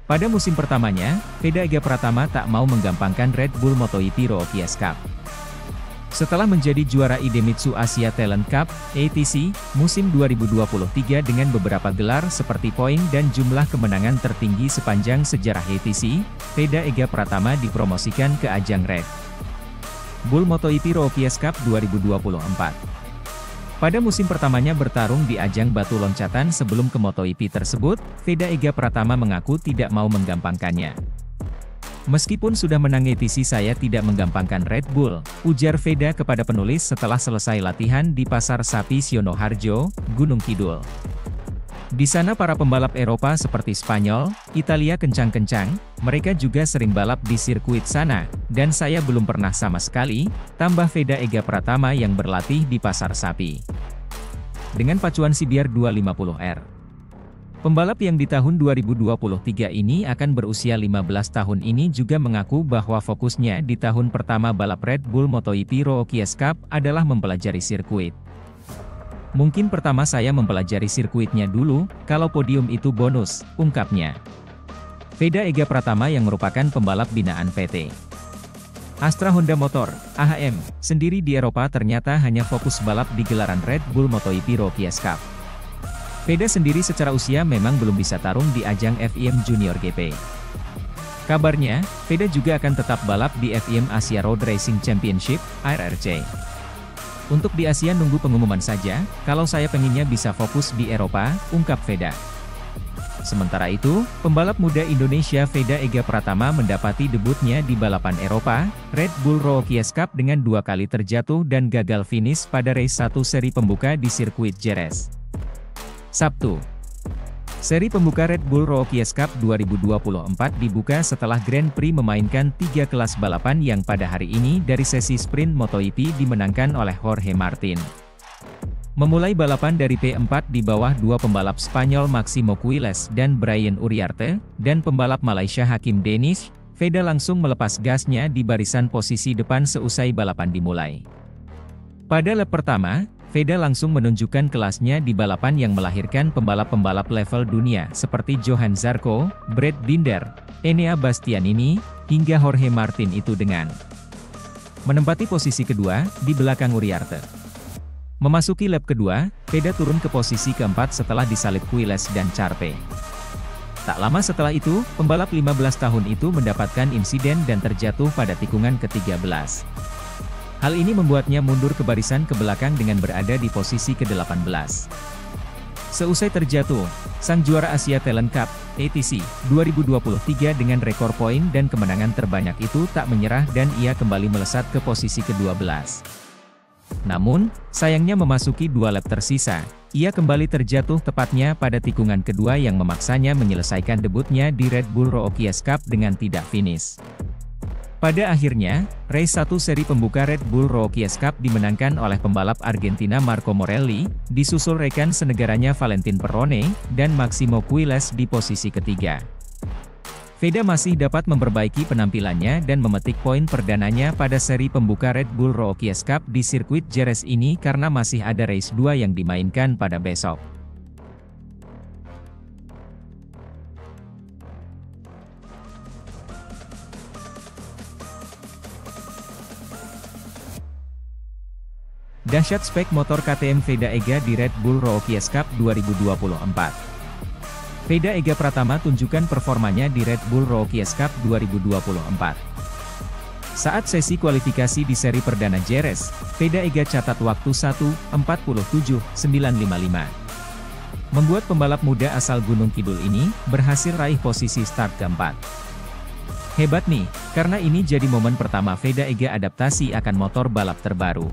Pada musim pertamanya, Veda Ega Pratama tak mau menggampangkan Red Bull MotoGP Rookies Cup. Setelah menjadi juara Idemitsu Asia Talent Cup, ATC, musim 2023 dengan beberapa gelar seperti poin dan jumlah kemenangan tertinggi sepanjang sejarah ATC, Veda Ega Pratama dipromosikan ke ajang Red Bull MotoGP Rookies Cup 2024. Pada musim pertamanya bertarung di ajang batu loncatan sebelum ke MotoGP tersebut, Veda Ega Pratama mengaku tidak mau menggampangkannya. Meskipun sudah menang ATC saya tidak menggampangkan Red Bull, ujar Veda kepada penulis setelah selesai latihan di Pasar Sapi Sidoarjo, Gunung Kidul. Di sana para pembalap Eropa seperti Spanyol, Italia kencang-kencang, mereka juga sering balap di sirkuit sana, dan saya belum pernah sama sekali, tambah Veda Ega Pratama yang berlatih di Pasar Sapi. Dengan pacuan CBR 250R. Pembalap yang di tahun 2023 ini akan berusia 15 tahun ini juga mengaku bahwa fokusnya di tahun pertama balap Red Bull MotoGP Rookies Cup adalah mempelajari sirkuit. Mungkin pertama saya mempelajari sirkuitnya dulu, kalau podium itu bonus, ungkapnya. Veda Ega Pratama yang merupakan pembalap binaan PT Astra Honda Motor, AHM, sendiri di Eropa ternyata hanya fokus balap di gelaran Red Bull MotoGP Rookies Cup. Veda sendiri secara usia memang belum bisa tarung di ajang FIM Junior GP. Kabarnya, Veda juga akan tetap balap di FIM Asia Road Racing Championship, ARRC. Untuk di Asia nunggu pengumuman saja, kalau saya pengennya bisa fokus di Eropa, ungkap Veda. Sementara itu, pembalap muda Indonesia Veda Ega Pratama mendapati debutnya di balapan Eropa, Red Bull Rookies Cup dengan 2 kali terjatuh dan gagal finish pada race 1 seri pembuka di sirkuit Jerez. Sabtu. Seri pembuka Red Bull Rookies Cup 2024 dibuka setelah Grand Prix memainkan 3 kelas balapan yang pada hari ini dari sesi sprint MotoGP dimenangkan oleh Jorge Martin. Memulai balapan dari P4 di bawah 2 pembalap Spanyol Máximo Quiles dan Brian Uriarte, dan pembalap Malaysia Hakim Danish, Veda langsung melepas gasnya di barisan posisi depan seusai balapan dimulai. Pada lap pertama, Veda langsung menunjukkan kelasnya di balapan yang melahirkan pembalap-pembalap level dunia seperti Johan Zarco, Brad Binder, Enea Bastianini, hingga Jorge Martin itu dengan menempati posisi kedua, di belakang Uriarte. Memasuki lap kedua, Veda turun ke posisi keempat setelah disalip Quiles dan Charpe. Tak lama setelah itu, pembalap 15 tahun itu mendapatkan insiden dan terjatuh pada tikungan ke-13. Hal ini membuatnya mundur ke barisan ke belakang dengan berada di posisi ke-18. Seusai terjatuh, sang juara Asia Talent Cup, ATC, 2023 dengan rekor poin dan kemenangan terbanyak itu tak menyerah dan ia kembali melesat ke posisi ke-12. Namun, sayangnya memasuki 2 lap tersisa, ia kembali terjatuh tepatnya pada tikungan kedua yang memaksanya menyelesaikan debutnya di Red Bull Rookies Cup dengan tidak finish. Pada akhirnya, race 1 seri pembuka Red Bull Rookies Cup dimenangkan oleh pembalap Argentina Marco Morelli, disusul rekan senegaranya Valentin Perrone, dan Máximo Quiles di posisi ketiga. Veda masih dapat memperbaiki penampilannya dan memetik poin perdananya pada seri pembuka Red Bull Rookies Cup di sirkuit Jerez ini karena masih ada race 2 yang dimainkan pada besok. Dahsyat spek motor KTM Veda Ega di Red Bull Rookies Cup 2024. Veda Ega Pratama tunjukkan performanya di Red Bull Rookies Cup 2024. Saat sesi kualifikasi di seri perdana Jerez, Veda Ega catat waktu 1:47.955. Membuat pembalap muda asal Gunung Kidul ini berhasil raih posisi start keempat. Hebat nih, karena ini jadi momen pertama Veda Ega adaptasi akan motor balap terbaru.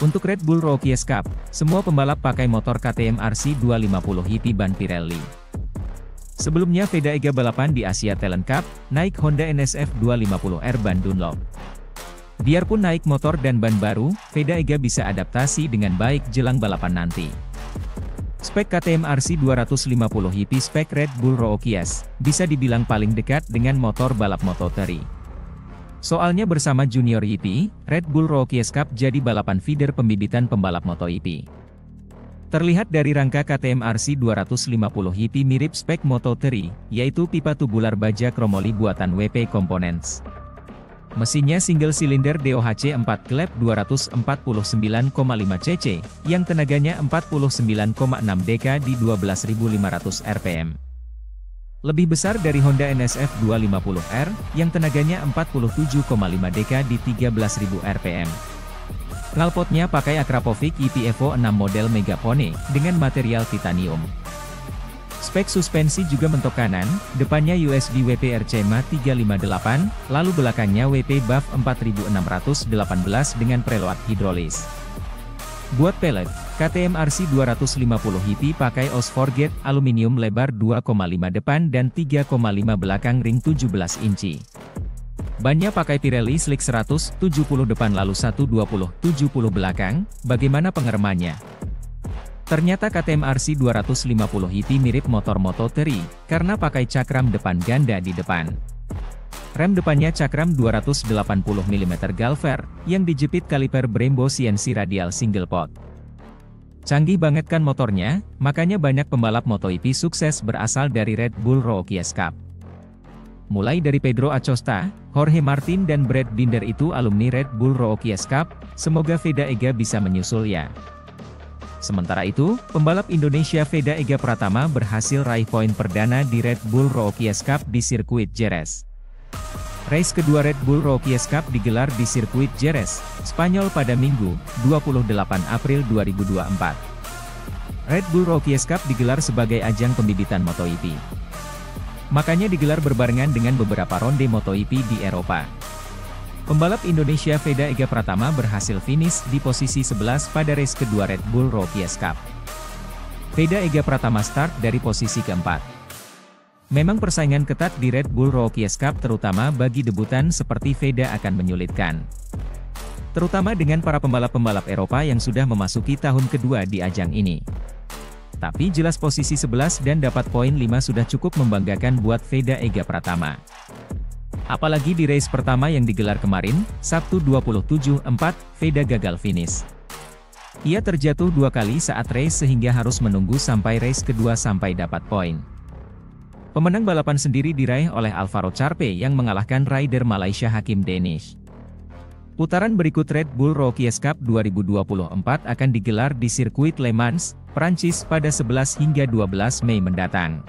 Untuk Red Bull Rookies Cup, semua pembalap pakai motor KTM RC 250 Hippie ban Pirelli. Sebelumnya Veda Ega balapan di Asia Talent Cup, naik Honda NSF 250R ban Dunlop. Biarpun naik motor dan ban baru, Veda Ega bisa adaptasi dengan baik jelang balapan nanti. Spek KTM RC 250 Hippie spek Red Bull Rookies, bisa dibilang paling dekat dengan motor balap Moto3. Soalnya bersama Junior EP, Red Bull Rookies Cup jadi balapan feeder pembibitan pembalap MotoGP. Terlihat dari rangka KTM RC 250 HP mirip spek Moto3, yaitu pipa tubular baja kromoli buatan WP Components. Mesinnya single silinder DOHC 4 klep 249,5 cc, yang tenaganya 49,6 dk di 12.500 rpm. Lebih besar dari Honda NSF 250R, yang tenaganya 47,5 dk di 13.000 rpm. Knalpotnya pakai Akrapovic EP Evo 6 model Megapone, dengan material titanium. Spek suspensi juga mentok kanan, depannya USD WP RCMA 358, lalu belakangnya WP BAF 4618 dengan preload hidrolis. Buat pelek, KTM RC 250 HP pakai Osforgate aluminium lebar 2,5 depan dan 3,5 belakang ring 17 inci. Bannya pakai Pirelli Slick 100, 70 depan lalu 120, 70 belakang. Bagaimana pengeremannya? Ternyata KTM RC 250 HP mirip motor Moto3, karena pakai cakram depan ganda di depan. Rem depannya cakram 280 mm Galver, yang dijepit kaliper Brembo CNC radial single pot. Canggih banget kan motornya, makanya banyak pembalap MotoGP sukses berasal dari Red Bull Rookies Cup. Mulai dari Pedro Acosta, Jorge Martin dan Brad Binder itu alumni Red Bull Rookies Cup, semoga Veda Ega bisa menyusul ya. Sementara itu, pembalap Indonesia Veda Ega Pratama berhasil raih poin perdana di Red Bull Rookies Cup di sirkuit Jerez. Race kedua Red Bull Rookies Cup digelar di sirkuit Jerez, Spanyol pada Minggu, 28 April 2024. Red Bull Rookies Cup digelar sebagai ajang pembibitan MotoGP. Makanya digelar berbarengan dengan beberapa ronde MotoGP di Eropa. Pembalap Indonesia Veda Ega Pratama berhasil finish di posisi 11 pada race kedua Red Bull Rookies Cup. Veda Ega Pratama start dari posisi keempat. Memang persaingan ketat di Red Bull Rookies Cup terutama bagi debutan seperti Veda akan menyulitkan. Terutama dengan para pembalap-pembalap Eropa yang sudah memasuki tahun kedua di ajang ini. Tapi jelas posisi 11 dan dapat poin 5 sudah cukup membanggakan buat Veda Ega Pratama. Apalagi di race pertama yang digelar kemarin, Sabtu 27/4, Veda gagal finish. Ia terjatuh 2 kali saat race sehingga harus menunggu sampai race kedua sampai dapat poin. Pemenang balapan sendiri diraih oleh Alvaro Charpe yang mengalahkan rider Malaysia Hakim Danish. Putaran berikut Red Bull Rookies Cup 2024 akan digelar di sirkuit Le Mans, Prancis pada 11 hingga 12 Mei mendatang.